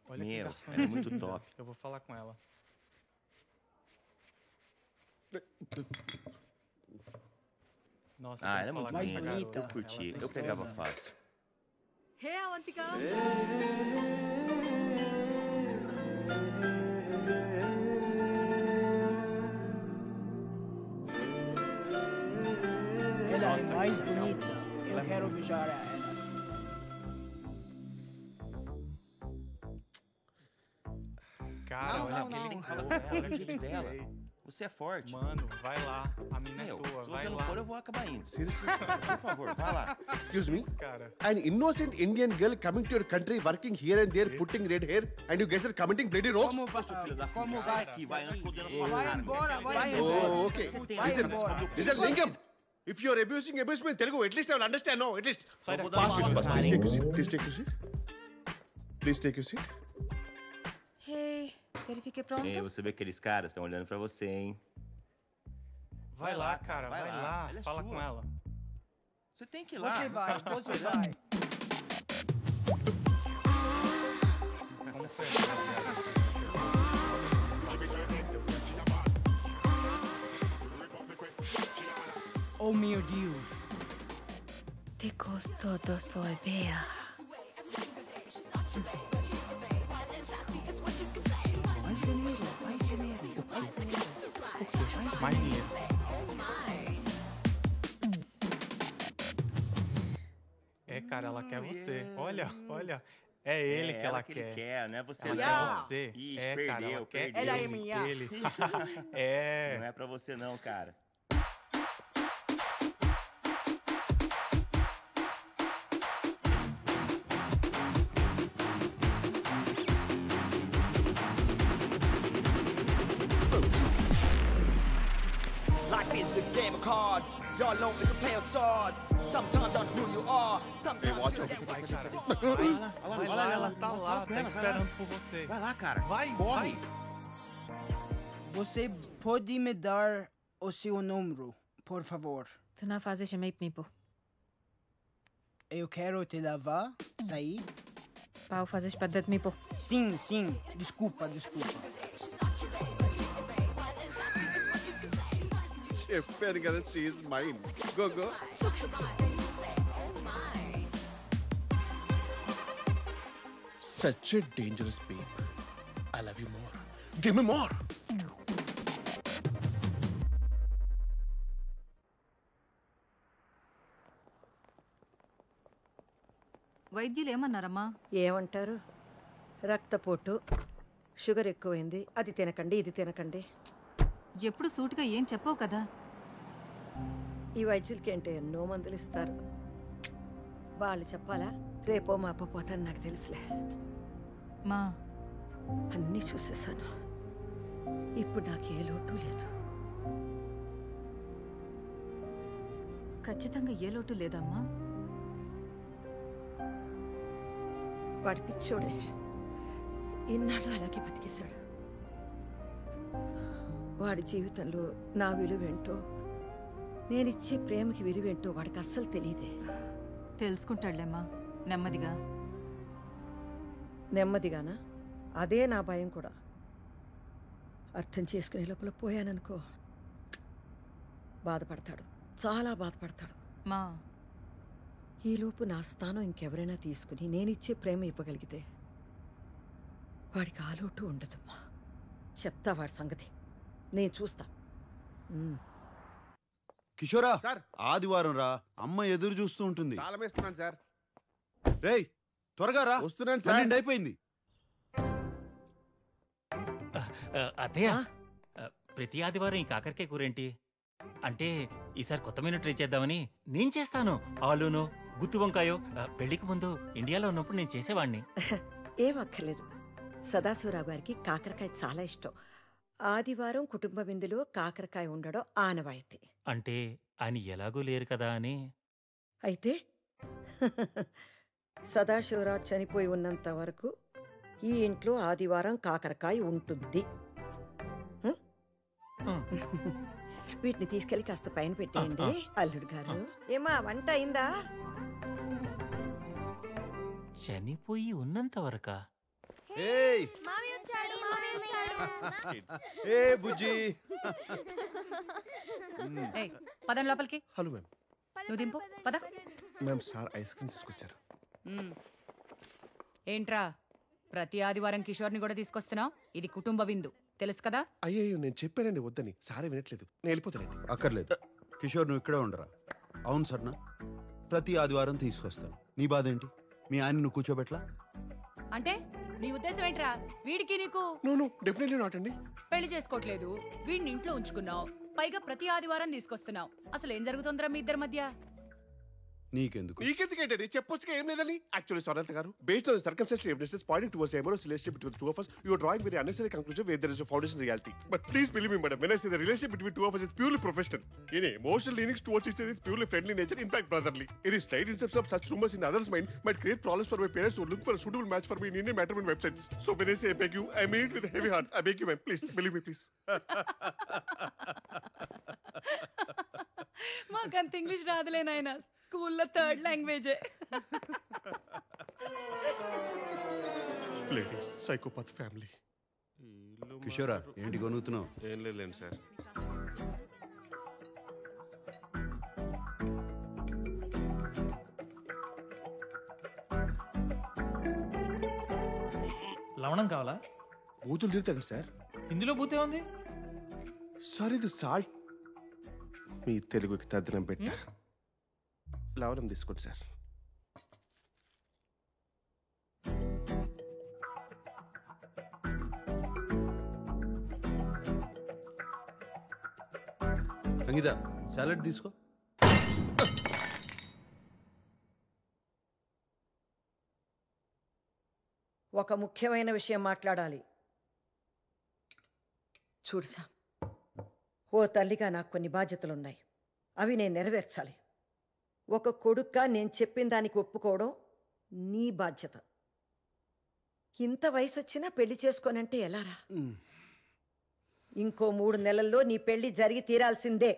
Olha que garçom. Ela é muito top. Eu vou falar com ela. Nossa, Ela é muito mais bonita. Eu curti. Eu pegava fácil. Real, antigão. Ela é mais bonita. Eu quero beijar ela. Cara, olha aquele corpo, olha aquele dela. jeito. Você é forte. Mano, vai lá. A mina é tua, se vai você não lá. for, eu vou acabar indo. Seriously? Por favor, vai lá. Excuse me? Cara. An innocent Indian girl coming to your country, working here and there, putting red hair, and you guys are committing bloody roast? Como vai aqui? Vai antes que eu dê na sua cara. Vai embora, vai Oh, embora. okay. Vai Listen, embora. listen, Lingam. If you're abuse me in Telugu, at least I will understand, no? At least. Sai daqui. Please take your seat. Please take your seat. Please take your seat. Hey, verifique pronto. Ei, você vê que aqueles caras estão olhando pra você, hein? Vai lá, cara, vai lá. Ela é Fala sua. com ela. Você tem que ir lá. Você vai, você vai. Como foi? Oh meu Deus. Te gostou do sorvete? Mais dinheiro, mais dinheiro, mais dinheiro. Mais dinheiro. É, cara, ela quer você. Olha, olha. É ele que ela quer. Não é você Ela não. quer você. Ixi, É, cara, ela quer perdeu. Ela é minha. ele. É. Não é pra você não, cara. Life is a game of cards. Y'all know it's a play of swords. Sometimes on who you are. Sometimes watch you out. get Vai, cara. Vai Vai lá, ela tá lá, tá esperando por você. Vai lá, cara. Vai, Corre. Você pode me dar o seu número, por favor? Tu não fazes chamei mipo. Eu quero te levar, sair. Pau fazes padat mipo. Sim, sim. Desculpa, desculpa. చెప్పాను కదా, she is mine. Go, go. Such a dangerous babe. I love you more. Give me more. వైద్యులు ఏమన్నారమ్మా? ఏమంటారు? రక్తపోటు, sugar ఎక్కువైంది, అది తినకండి, ఇది తినకండి. ఎప్పుడు సూటిగా ఏం చెప్పవు కదా. ఈ వైద్యులకి ఏంటో ఎన్నో మందులు ఇస్తారు. వాళ్ళు చెప్పాలా? రేపో మాపో పోతాను, నాకు తెలుసులే. మా అన్నీ చూసేసాను. ఇప్పుడు నాకు ఏ లోటు లేదు. ఖచ్చితంగా ఏ లోటు లేదమ్మా. వాడి పిచ్చోడే ఇన్నాళ్ళు అలాగే బతికేశాడు. వాడి జీవితంలో నా విలువేంటో, నేనిచ్చే ప్రేమకి విలువేంటో వాడికి అస్సలు తెలియదే. తెలుసుకుంటాడులేమ్మా నెమ్మదిగా. నెమ్మదిగానా? అదే నా భయం కూడా. అర్థం చేసుకునే లోపల పోయాననుకో, బాధపడతాడు, చాలా బాధపడతాడు. మా ఈలోపు నా స్థానం ఇంకెవరైనా తీసుకుని నేనిచ్చే ప్రేమ ఇవ్వగలిగితే వాడికి ఆలోటు ఉండదమ్మా. చెప్తా వాడి సంగతి, నేను చూస్తా. కిషోరా, సార్. ఆదివారం రా, అమ్మ ఎదురు చూస్తూ ఉంటుంది. తాళం వేస్తున్నాను సార్. రేయ్ త్వరగా రా, వస్తున్నాను సార్. 12 అయిపోయింది. అదే ప్రతి ఆదివారం ఈ కాకరకాయ కూరేంటి అంటే ఈసారి కొత్త మెనూ ట్రై చేద్దామని. నేను చేస్తాను. ఆలూను గుత్తి వంకాయో పెళ్లికి ముందు ఇండియాలో ఉన్నప్పుడు నేను చేసేవాడిని. ఏం అక్కర్లేదు. సదాశివరావు గారికి కాకరకాయ చాలా ఇష్టం. ఆదివారం కుటుంబ విందులో కాకరకాయ ఉండడం ఆనవాయితీ. అంటే ఆయన ఎలాగూ లేరు కదా అని. అయితే సదాశివరావు చనిపోయి ఉన్నంత వరకు ఈ ఇంట్లో ఆదివారం కాకరకాయ ఉంటుంది. వీటిని తీసుకెళ్లి కాస్త పైన పెట్టేయండి. అల్లుడు గారు, ఏమా వంట అయిందా? చనిపోయి ఉన్నంత వరకా? ఏయ్ ఏ బుజ్జి. ఏయ్, పదండి లోపలికి. Hello ma'am. నువ్వు దింపు పద. మ్యామ్ సార్ ఐస్ క్రీమ్ తీసుకొచ్చారు. ఏంట్రా ప్రతి ఆదివారం కిషోర్ని కూడా తీసుకొస్తున్నావు? ఇది కుటుంబ విందు, తెలుసు కదా? అయ్యో నేను చెప్పానండి వద్దని, సారే వినట్లేదు. నేను వెళ్ళిపోతానండి. అక్కర్లేదు కిషోర్, నువ్వు ఇక్కడే ఉండరా. అవును సర్నా, ప్రతి ఆదివారం తీసుకొస్తాను. నీ బాధ ఏంటి? మీ ఆయన నువ్వు కూర్చోబెట్లా? అంటే నీ ఉద్దేశం ఏంట్రా? వీడికి నీకు నో డెఫినెట్లీ నాట్ అండి. పెళ్లి చేసుకోవట్లేదు, వీడిని ఇంట్లో ఉంచుకున్నావు, పైగా ప్రతి ఆదివారం తీసుకొస్తున్నావు. అసలు ఏం జరుగుతుందిరా మీ ఇద్దరి మధ్య? నీకెందుకు? నీకెందుకేంటండి? చెప్పొచ్చుగా ఏం లేదని. యాక్చువల్లీ సొరంత గారు, based on circumstantial evidences Poynting towards amorous relationship between the two of us, you are drawing very unnecessary conclusion where there is a foundation in reality. But please believe me, madam, when I say the relationship between two of us is purely professional. In emotional leanings towards each other is purely friendly nature, in fact brotherly. Any slight instance of such rumors in others' mind might create problems for my parents who look for a suitable match for me in Indian matrimony websites. So when I say I beg you, I mean it with a heavy heart. I beg you, ma'am, please believe me, please. మాకంత English రాదులే నాయన, స్కూల్లో 3rd లాంగ్వేజే. Ladies psychopath family. కిషోరా, ఏంటి కొనుగుతున్నావు? ఏం లేదులేండి సార్. లవణం కావాలా? బూతులు తిరుగుతాను సార్. ఇందులో బూతే ఉంది సార్. ఇది సాల్ట్. మీ తెలుగుకి తద్దినం పెట్టా. లవణం తీసుకోండి సార్. సంగీత, సాలడ్ తీసుకో. ఒక ముఖ్యమైన విషయం మాట్లాడాలి. చూడుసా, ఓ తల్లిగా నాకు కొన్ని బాధ్యతలున్నాయి. అవి నేను నెరవేర్చాలి. ఒక కొడుక్గా నేను చెప్పిన దానికి ఒప్పుకోవడం నీ బాధ్యత. ఇంత వయసు వచ్చినా పెళ్లి చేసుకోనంటే ఎలారా? ఇంకో 3 నెలల్లో నీ పెళ్లి జరిగి తీరాల్సిందే.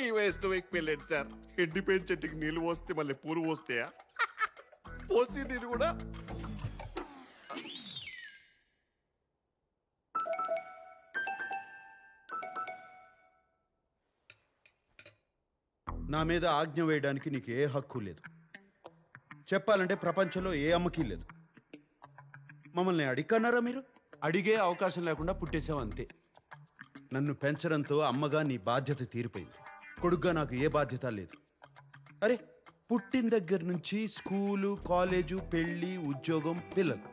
ఈ వయసులో మీకు పెళ్ళండి సార్. ఎండిపోయిన చెట్టుకి నీళ్ళు పోస్తే మళ్ళీ పూలు పోస్తాయా? పోసి నీరు కూడా. నా మీద ఆజ్ఞ వేయడానికి నీకు ఏ హక్కు లేదు. చెప్పాలంటే ప్రపంచంలో ఏ అమ్మకి లేదు. మమ్మల్ని అడిగన్నారా మీరు? అడిగే అవకాశం లేకుండా పుట్టేసావు అంతే. నన్ను పెంచడంతో అమ్మగా నీ బాధ్యత తీరిపోయింది. కొడుగ్గా నాకు ఏ బాధ్యత లేదు. అరే, పుట్టిన దగ్గర నుంచి స్కూలు, కాలేజు, పెళ్ళి, ఉద్యోగం, పిల్లలు.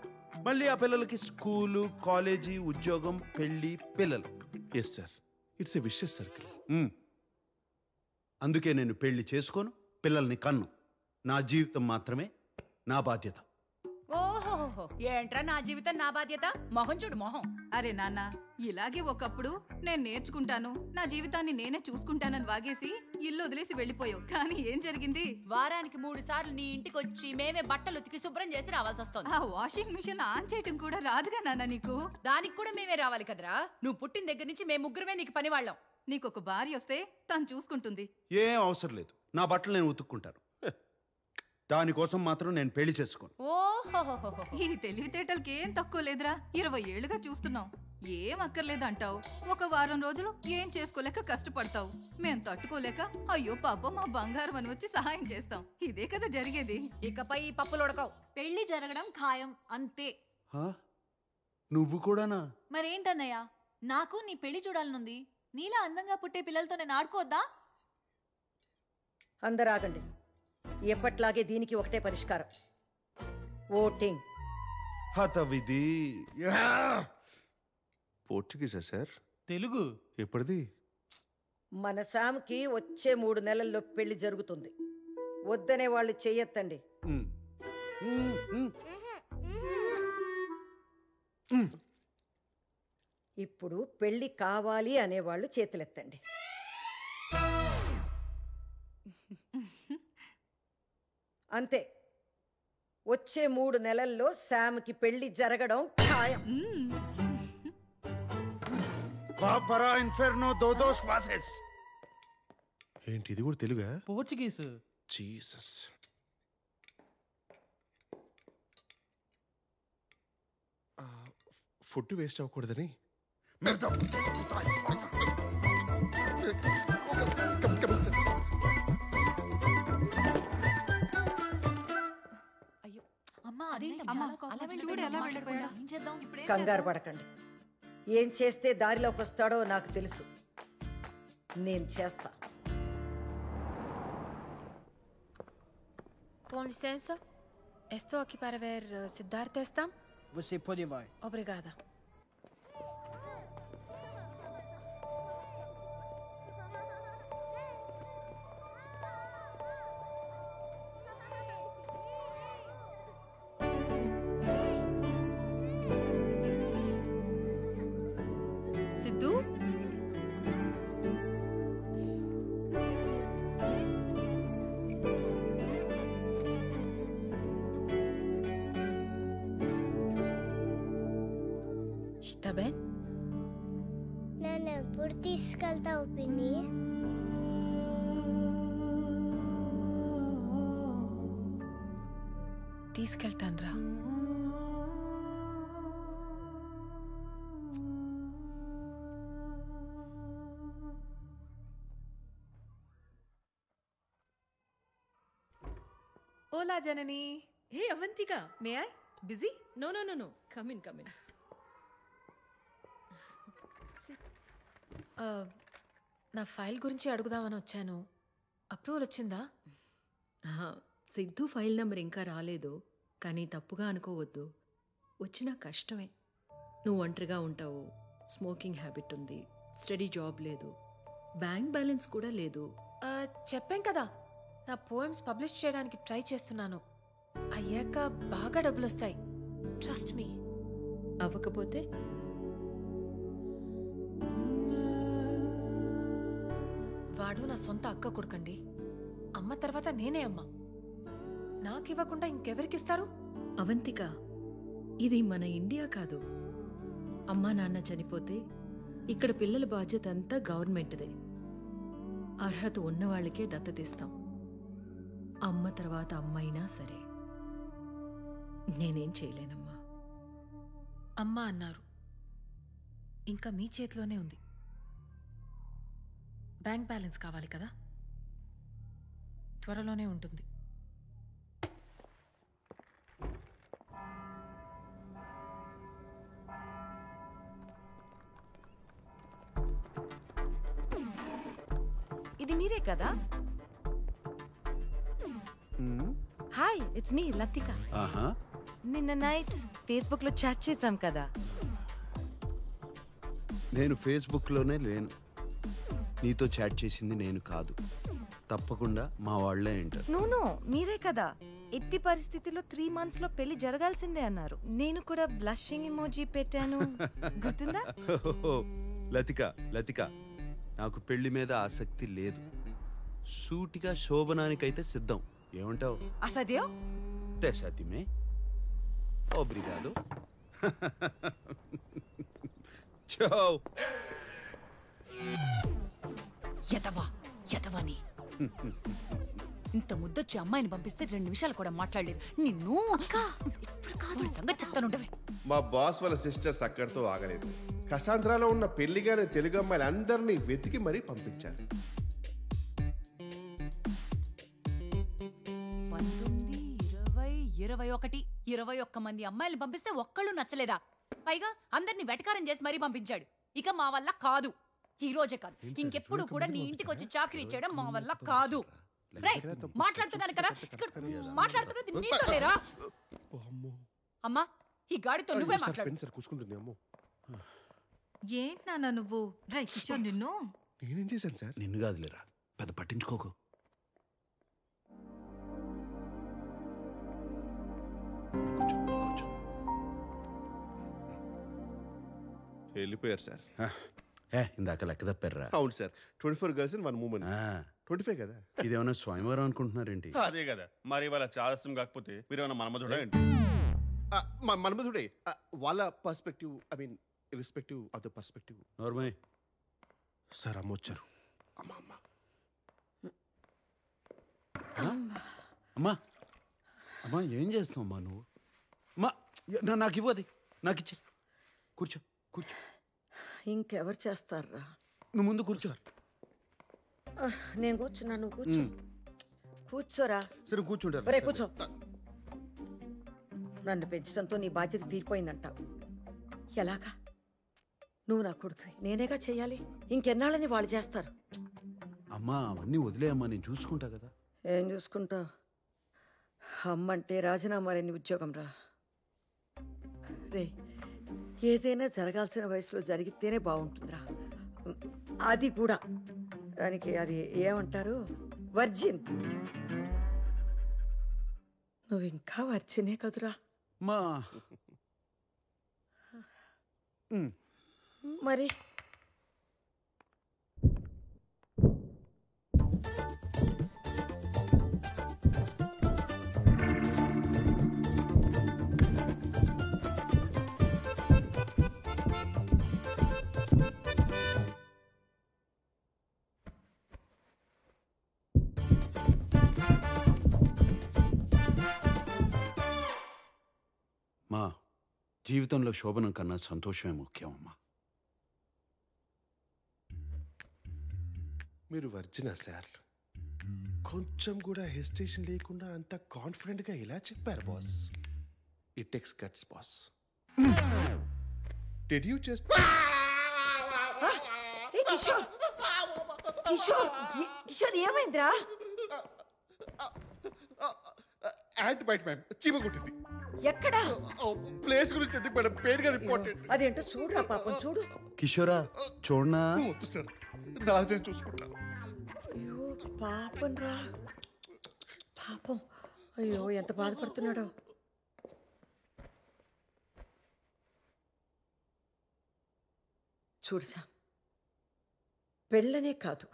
మళ్ళీ ఆ పిల్లలకి స్కూలు, కాలేజీ, ఉద్యోగం, పెళ్ళి, పిల్లలు. Yes sir, it's a vicious circle. అందుకే నేను పెళ్లి చేసుకోను, పిల్లల్ని కన్ను. నా జీవితం మాత్రమే నా బాధ్యత. ఓహోహో, ఏంట్రా నా జీవితం నా బాధ్యత? మొహం చూడు మొహం. అరే నాన్న, ఇలాగే ఒకప్పుడు నేను నేర్చుకుంటాను, నా జీవితాన్ని నేనే చూసుకుంటానని వాగేసి ఇల్లు వదిలేసి వెళ్ళిపోయావు. కానీ ఏం జరిగింది? వారానికి 3 సార్లు నీ ఇంటికి వచ్చి మేమే బట్టలు ఉతికి శుభ్రం చేసి రావాల్సి వస్తుంది. ఆ వాషింగ్ మిషన్ ఆన్ చేయటం కూడా రాదుగా నాన్న నీకు. దానికి కూడా మేమే రావాలి కదరా. నువ్వు పుట్టిన దగ్గర నుంచి మేము ముగ్గురమే నీకు పని వాళ్ళం. నీకొక భార్య వస్తే తను చూసుకుంటుంది. ఏం అవసరం లేదు, నా బట్టలు నేను ఉతుక్కుంటాను. దానికోసం మాత్రం నేను పెళ్లి చేసుకోను. ఓహోహోహో, ఈ తెలివితేటలకి ఏం తక్కువ లేదురా. 20 ఏళ్లుగా చూస్తున్నాం. ఏం అక్కర్లేదు అంటావు, ఒక వారం రోజులు ఏం చేసుకోలేక కష్టపడతావు. మేం తట్టుకోలేక అయ్యో పాపం మా బంగారం అని వచ్చి సహాయం చేస్తాం. ఇదే కదా జరిగేది. ఇకపై ఈ పప్పులు ఉడకవు. పెళ్లి జరగడం ఖాయం అంతే. నువ్వు కూడానా? మరేంటన్నయ్య, నాకు నీ పెళ్లి చూడాలనుంది. నీలా అందంగా పుట్టే పిల్లలతో నేను ఆడుకోవద్దా? అందరూ ఆగండి. ఎప్పట్లాగే దీనికి ఒకటే పరిష్కారం, ఓటింగ్. హతవిధి. పోర్చుగీసా సార్? తెలుగు. ఎప్పటిది? మన శామ్కి వచ్చే 3 నెలల్లో పెళ్లి జరుగుతుంది. వద్దనే వాళ్ళు చెయ్యొద్దండి. ఇప్పుడు పెళ్లి కావాలి అనేవాళ్ళు చేతులెత్తండి. అంతే, వచ్చే 3 నెలల్లో శామ్కి పెళ్లి జరగడం ఖాయం. కాపరా ఇన్ఫెర్నో దోదోస్ పాసెస్. ఏంటి ఇది కూడా తెలుగా? పోర్చుగీస్. జీసస్. ఫుడ్ వేస్ట్ అవ్వకూడదని కంగారు పడకండి. ఏం చేస్తే దారిలోకి వస్తాడో నాకు తెలుసు. నేను చేస్తా. Com licença, estou aqui para ver Siddhartha está? Você pode vai. Obrigada. Siddhu, Está bem? నన్ను ఎప్పుడు తీసుకెళ్తావు పిన్ని? తీసుకెళ్తానురా. ఓలా Janani. Hey Avantika, may I? Busy? No no no no, come in come in. నా ఫైల్ గురించి అడుగుదామని వచ్చాను. అప్రూవల్ వచ్చిందా? సిద్ధు ఫైల్ నెంబర్ ఇంకా రాలేదు, కానీ తప్పుగా అనుకోవద్దు. వచ్చినా కష్టమే. నువ్వు ఒంటరిగా ఉంటావు, స్మోకింగ్ హ్యాబిట్ ఉంది, స్టడీ జాబ్ లేదు, బ్యాంక్ బ్యాలెన్స్ కూడా లేదు. చెప్పాం కదా, నా పోయమ్స్ పబ్లిష్ చేయడానికి ట్రై చేస్తున్నాను. అయ్యాక బాగా డబ్బులు వస్తాయి. Trust me. అవ్వకపోతే వాడు నా సొంత అక్క కొడుకండి. అమ్మ తర్వాత నేనే అమ్మ. నాకివ్వకుండా ఇంకెవరికిస్తారు? అవంతిక, ఇది మన ఇండియా కాదు. అమ్మా నాన్న చనిపోతే ఇక్కడ పిల్లల బాధ్యత అంతా గవర్నమెంట్దే. అర్హత ఉన్నవాళ్లకే దత్తతిస్తాం. అమ్మ తర్వాత అమ్మైనా సరే. నేనేం చేయలేనమ్మా. అమ్మ అన్నారు, ఇంకా మీ చేతిలోనే ఉంది. బ్యాంక్ బ్యాలెన్స్ కావాలి కదా, త్వరలోనే ఉంటుంది. ఇది మీరే కదా? Hi, it's me Latika. నిన్న నైట్ ఫేస్బుక్ లో చాట్ చేశాం కదా. నేను ఫేస్బుక్లోనే లేను. నీతో చాట్ చేసింది నేను కాదు. తప్పకుండా మా వాళ్లే అంటారు. నో, మీరే కదా. ఎట్టి పరిస్థితిలో 3 months లో పెళ్లి జరగాల్సిందే అన్నారు. నేను కూడా బ్లషింగ్ ఇమోజీ పెట్టాను, గుర్తుందా? లతిక, నాకు పెళ్లి మీద ఆసక్తి లేదు. సూటిగా శోభనానికైతే సిద్ధం. ఏమంటావు? అసద్యో తెసతిమే. ఓబ్రిగాదో. చో. యదవని ఇంత ముద్దొచ్చి అమ్మాయిని పంపిస్తే 2 నిమిషాలు కూడా మాట్లాడలేదు. నిన్ను సంగతి చెప్తానుండవే. మా బాస్ వాళ్ళ సిస్టర్స్ అక్కడితో ఆగలేదు. కసాంధ్రాలో ఉన్న పెళ్లిగానే తెలుగు అమ్మాయిలు అందరినీ వెతికి మరీ పంపించారు. 19, 20, 21 మంది అమ్మాయిలు పంపిస్తే ఒక్కళ్ళు నచ్చలేదా? పైగా అందరినీ వెటకారం చేసి మరీ పంపించాడు. ఇక మా వల్ల కాదు. ఈ రోజే కాదు, ఇంకెప్పుడు కూడా నీ ఇంటికి వచ్చి చాకరీ చేయడం మా వల్ల కాదు. మాట్లాడుతున్నాను కదా, మాట్లాడుతున్నది నీతో లేరా? అమ్మా, ఈ గాడితో నువ్వే మాట్లాడు. ఏంటి నాన్న నువ్వు? డ్రై కిషోర్, నిన్ను నేనేం చేశాను సార్? నిన్ను కాదులేరా, పెద్ద పట్టించుకోకు. వెళ్ళిపోయారు సార్. ఇందాక లెక్క తప్పారా? అవును సార్. 24 girls and 1 woman. 25 కదా. ఇదేమన్నా స్వయంవరం అనుకుంటున్నారేంటి? అదే కదా. మరి వాళ్ళ చాదస్యం కాకపోతే మీరేమన్నా మన్మధుడా ఏంటి? మన్మధుడే. వాళ్ళ perspective, I mean irrespective of the perspective. Normal sir అమ్మ వచ్చారు. అమ్మ అమ్మ అమ్మా అమ్మా ఏం చేస్తావు అమ్మా నువ్వు? అమ్మా నాకు ఇవ్వది, నాకు ఇచ్చి. కూర్చో కూర్చో. ఇంకెవరు చేస్తారా? నువ్వు ముందు కూర్చో. నేను కూర్చున్నా, నువ్వు కూర్చో. కూర్చోరా. సరే కూర్చుంటారు. ఒరే కూర్చో. నన్ను పెంచడంతో నీ బాధ్యత తీరిపోయిందంటావు. ఎలాగా? నువ్వు నా కొడుకు, నేనేగా చెయ్యాలి. ఇంకెన్నాళ్ళని వాళ్ళు చేస్తారు. అమ్మా అవన్నీ వదిలేయమ్మా, నేను చూసుకుంటా కదా. ఏం చూసుకుంటావు? అమ్మంటే రాజీనామా లేని ఉద్యోగం రా. రే, ఏదైనా జరగాల్సిన వయసులో జరిగితేనే బాగుంటుందిరా. అది కూడా దానికి అది ఏమంటారు, వర్జిన్. నువ్వు ఇంకా వర్జినే కదురా. మా మరి మా జీవితంలో శోభనం కన్నా సంతోషమే ముఖ్యం అమ్మా. మీరు వర్జినా సార్? కొంచెం కూడా హెసిటేషన్ లేకుండా అంత కాన్ఫిడెంట్గా ఎలా చెప్పారు boss? It takes guts boss. Did you just Kishore, Kishore, Kishore ఏమైందిరా? యాంట్ బైట్ మ్యామ్, చీమ కొట్టింది. ఎక్కడా? ప్లేస్ గురించి ఎందుకు మేడం, పెయిన్ గా ఇంపార్టెంట్. అదేంటో చూడురా పాపం, చూడు. కిషోరా చూడనా? వద్దు సార్, నాదే చూసుకుంటా. అయ్యో పాపం రా, పాపం. అయ్యో ఎంత బాధపడుతున్నాడో. చూడు సామ్, పెళ్ళనే కాదు,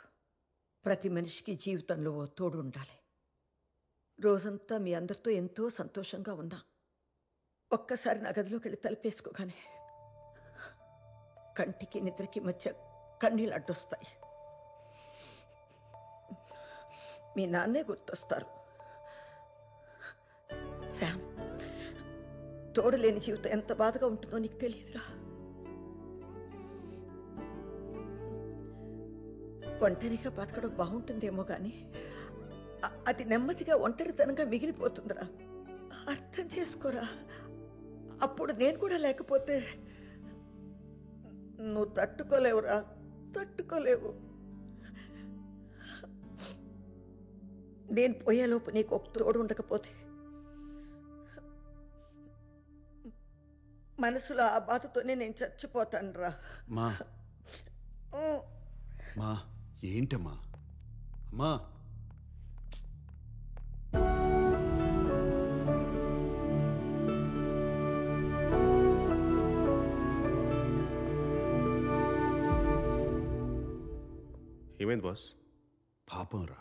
ప్రతి మనిషికి జీవితంలో ఓ తోడు ఉండాలి. రోజంతా మీ అందరితో ఎంతో సంతోషంగా ఉన్నా, ఒక్కసారి నా గదిలోకి వెళ్ళి తలుపేసుకోగానే కంటికి నిద్రకి మధ్య కన్నీళ్ళు అడ్డొస్తాయి. మీ నాన్నే గుర్తొస్తారు. శామ్, తోడు లేని జీవితం ఎంత బాధగా ఉంటుందో నీకు తెలియదురా. ఒంటరిగా బతకడం బాగుంటుందేమో కానీ అది నెమ్మదిగా ఒంటరితనంగా మిగిలిపోతుందిరా. అర్థం చేసుకోరా. అప్పుడు నేను కూడా లేకపోతే నువ్వు తట్టుకోలేవురా, తట్టుకోలేవు. నేను పోయేలోపు నీకు ఒక తోడు ఉండకపోతే మనసులో ఆ బాధతోనే నేను చచ్చిపోతాను రా. మా మా ఏంటమ్మా? అమ్మా ఏమైంది బాస్? పాపం రా,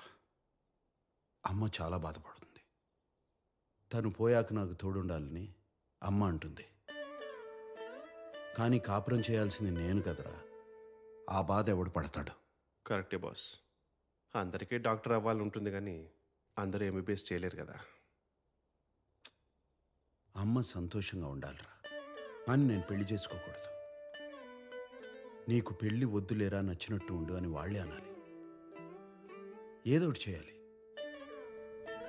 అమ్మ చాలా బాధపడుతుంది. తను పోయాక నాకు తోడుండాలని అమ్మ అంటుంది. కానీ కాపురం చేయాల్సింది నేను కదరా. ఆ బాధ ఎవడు పడతాడు? కరెక్టే బాస్. అందరికీ డాక్టర్ అవ్వాలని ఉంటుంది కానీ అందరూ ఎంబీబీఎస్ చేయలేరు కదా. అమ్మ సంతోషంగా ఉండాలిరా, అని నేను పెళ్లి చేసుకోకూడదు. నీకు పెళ్లి వద్దులేరా, నచ్చినట్టు ఉండు అని వాళ్ళే అనాలి. ఏదో ఒకటి చేయాలి.